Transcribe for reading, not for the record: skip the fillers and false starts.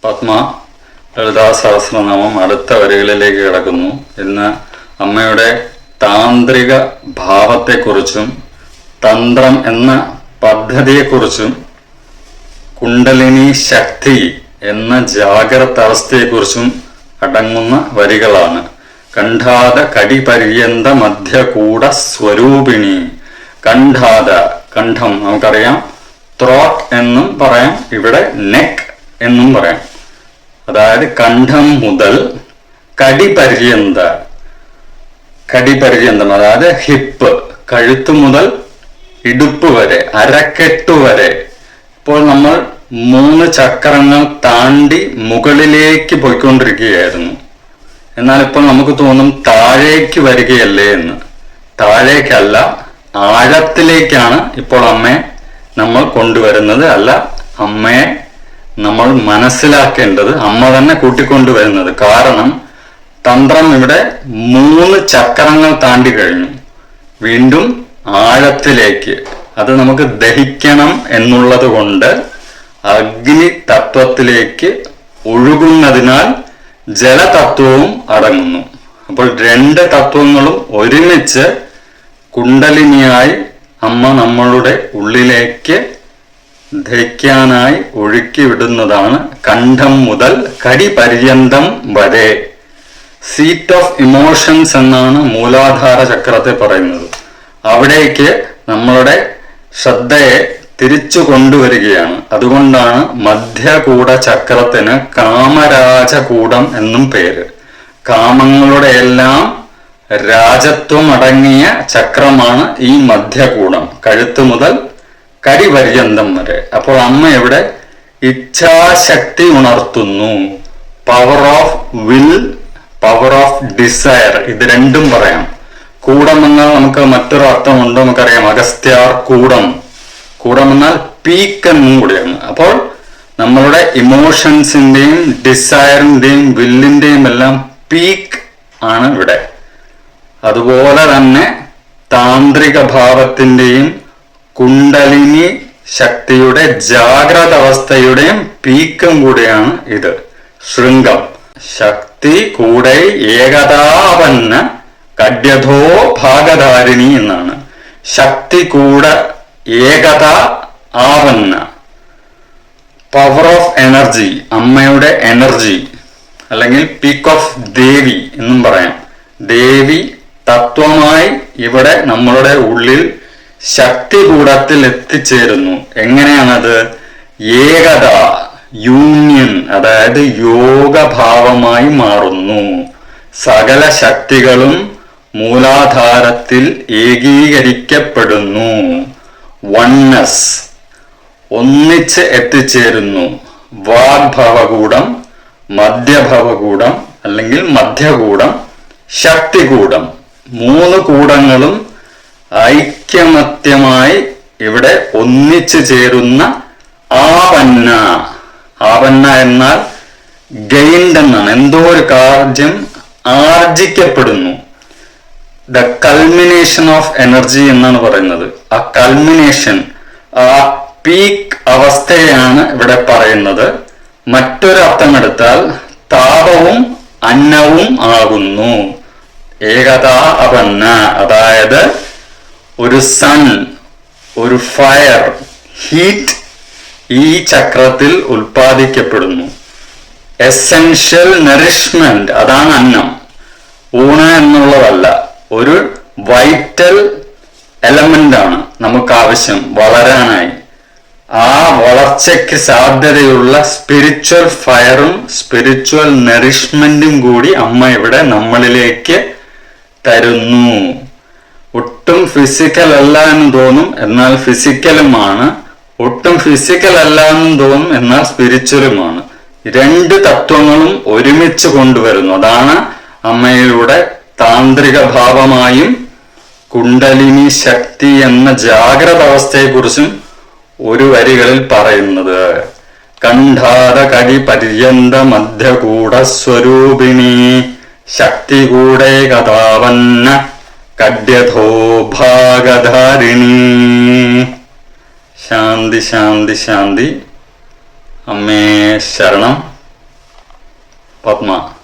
പത്മ ലളിതാ സഹസ്രനാമം അടുത്ത വരികളിലേക്ക് കിടക്കുന്നു. ഇന്ന് അമ്മയുടെ താന്ത്രിക ഭാവത്തെക്കുറിച്ചും തന്ത്രം എന്ന പദ്ധതിയെക്കുറിച്ചും കുണ്ടലിനി ശക്തി എന്ന ജാഗ്രത അവസ്ഥയെക്കുറിച്ചും അടങ്ങുന്ന വരികളാണ്. കണ്ഠാത കടിപര്യന്ത മധ്യകൂട സ്വരൂപിണി. കണ്ഠാത, കണ്ഠം നമുക്കറിയാം, ത്രോട്ട് എന്നും പറയാം, ഇവിടെ നെക്ക് എന്നും പറയാം. അതായത് കണ്ഠം മുതൽ കടിപര്യന്തം അതായത് ഹിപ്പ്, കഴുത്ത് മുതൽ ഇടുപ്പ് വരെ, അരക്കെട്ടു വരെ. ഇപ്പോൾ നമ്മൾ 3 ചക്രങ്ങൾ താണ്ടി മുകളിലേക്ക് പോയിക്കൊണ്ടിരിക്കുകയായിരുന്നു. എന്നാൽ ഇപ്പോൾ നമുക്ക് തോന്നും താഴേക്ക് വരികയല്ലേ എന്ന്. താഴേക്കല്ല, ആഴത്തിലേക്കാണ് ഇപ്പോൾ അമ്മയെ നമ്മൾ കൊണ്ടുവരുന്നത്. അല്ല, അമ്മയെ നമ്മൾ മനസ്സിലാക്കേണ്ടത് അമ്മ തന്നെ കൂട്ടിക്കൊണ്ടുവരുന്നത്. കാരണം തന്ത്രം ഇവിടെ 3 ചക്രങ്ങൾ താണ്ടി കഴിഞ്ഞു. വീണ്ടും ആഴത്തിലേക്ക് അത് നമുക്ക് ദഹിക്കണം എന്നുള്ളത് കൊണ്ട് അഗ്നി തത്വത്തിലേക്ക് ഒഴുകുന്നതിനാൽ ജലതത്വവും അടങ്ങുന്നു. അപ്പോൾ 2 തത്വങ്ങളും ഒരുമിച്ച് കുണ്ടലിനിയായി അമ്മ നമ്മളുടെ ഉള്ളിലേക്ക് ദഹിക്കാനായി ഒഴുക്കി വിടുന്നതാണ് കണ്ഠം മുതൽ കടിപര്യന്തം വരെ. സീറ്റ് ഓഫ് ഇമോഷൻസ് എന്നാണ് മൂലാധാര ചക്രത്തെ പറയുന്നത്. അവിടേക്ക് നമ്മളുടെ ശ്രദ്ധയെ തിരിച്ചു കൊണ്ടുവരികയാണ്. അതുകൊണ്ടാണ് മധ്യകൂട ചക്രത്തിന് കാമരാജകൂടം എന്നും പേര്. കാമങ്ങളുടെ എല്ലാം രാജത്വം അടങ്ങിയ ചക്രമാണ് ഈ മധ്യകൂടം, കഴുത്ത് മുതൽ കടിപര്യന്തം വരെ. അപ്പോൾ അമ്മ ഇവിടെ ഇച്ഛാശക്തി ഉണർത്തുന്നു. Power of will, power of desire, ഇത് രണ്ടും പറയാം. കൂടം എന്നാൽ നമുക്ക് മറ്റൊരു അർത്ഥമുണ്ട്, നമുക്കറിയാം, അഗസ്ത്യാർ കൂടം. കൂടം എന്നാൽ പീക്ക് എന്നും കൂടിയാണ്. അപ്പോൾ നമ്മളുടെ ഇമോഷൻസിന്റെയും ഡിസയറിന്റെയും വില്ലിന്റെയും എല്ലാം പീക്ക് ആണ് ഇവിടെ. അതുപോലെ തന്നെ താന്ത്രിക ഭാവത്തിന്റെയും കുണ്ടലിനി ശക്തിയുടെ ജാഗ്രത അവസ്ഥയുടെയും പീക്കും കൂടെയാണ് ഇത്. ശൃംഗം. ശക്തി കൂടെ ഏകതാപന്ന കഡ്യഥോ ഭാഗധാരിണി എന്നാണ്. ശക്തി കൂടെ ഏകത ആവന്ന, പവർ ഓഫ് എനർജി, അമ്മയുടെ എനർജി, അല്ലെങ്കിൽ പീക്ക് ഓഫ് ദേവി എന്നും പറയാം. ദേവി തത്വമായി ഇവിടെ നമ്മളുടെ ഉള്ളിൽ ശക്തികൂടത്തിൽ എത്തിച്ചേരുന്നു. എങ്ങനെയാണത്? ഏകത, യൂണിയൻ, അതായത് യോഗഭാവമായി മാറുന്നു. സകല ശക്തികളും മൂലാധാരത്തിൽ ഏകീകരിക്കപ്പെടുന്നു. വണ്ണസ്, ഒന്നിച്ച് എത്തിച്ചേരുന്നു. വാഗ്ഭവകൂടം, മധ്യഭവകൂടം അല്ലെങ്കിൽ മധ്യകൂടം, ശക്തികൂടം, 3 കൂടങ്ങളും ഐക്യമത്യമായി ഇവിടെ ഒന്നിച്ചു ചേരുന്ന ആപന്ന. ആപന്ന എന്നാൽ ഗെയിൻഡ് എന്നാണ്. എന്തോ ഒരു കാര്യം ആർജിക്കപ്പെടുന്നു. ദ കൾമിനേഷൻ ഓഫ് എനർജി എന്നാണ് പറയുന്നത്. ആ കൾമിനേഷൻ, ആ പീക്ക് അവസ്ഥയാണ് ഇവിടെ പറയുന്നത്. മറ്റൊരു അർത്ഥമെടുത്താൽ താപവും അന്നവും ആകുന്നു. ഏകതാ അപന്ന, അതായത് ഒരു സൺ, ഒരു ഫയർ, ഹീറ്റ് ഈ ചക്രത്തിൽ ഉൽപ്പാദിക്കപ്പെടുന്നു. എസെൻഷ്യൽ നറിഷ്മെന്റ്, അതാണ് അന്നം. ഊണ് എന്നുള്ളതല്ല, ഒരു വൈറ്റൽ എലമെന്റ് ആണ് നമുക്ക് ആവശ്യം വളരാനായി. ആ വളർച്ചയ്ക്ക് സാധ്യതയുള്ള സ്പിരിച്വൽ ഫയറും സ്പിരിച്വൽ നറിഷ്മെന്റും കൂടി അമ്മ ഇവിടെ നമ്മളിലേക്ക് തരുന്നു. ഒട്ടും ഫിസിക്കൽ അല്ല എന്ന് തോന്നും, എന്നാൽ ഫിസിക്കലുമാണ്. ഒട്ടും ഫിസിക്കൽ അല്ല എന്ന് തോന്നും, എന്നാൽ സ്പിരിച്വലുമാണ്. 2 തത്വങ്ങളും ഒരുമിച്ച് കൊണ്ടുവരുന്നു. അതാണ് അമ്മയിലൂടെ താന്ത്രിക ഭാവമായും കുണ്ടലിനി ശക്തി എന്ന ജാഗ്രത അവസ്ഥയെക്കുറിച്ചും ഒരു വരികളിൽ പറയുന്നത്. കണ്ഠാത കടിപര്യന്ത മധ്യകൂട സ്വരൂപിണി ശക്തി കൂടെ കഥാവന്ന കഡ്യഥോ ഭാഗധാരിണി. ശാന്തി ശാന്തി ശാന്തി. അമ്മേ ശരണം. പത്മ.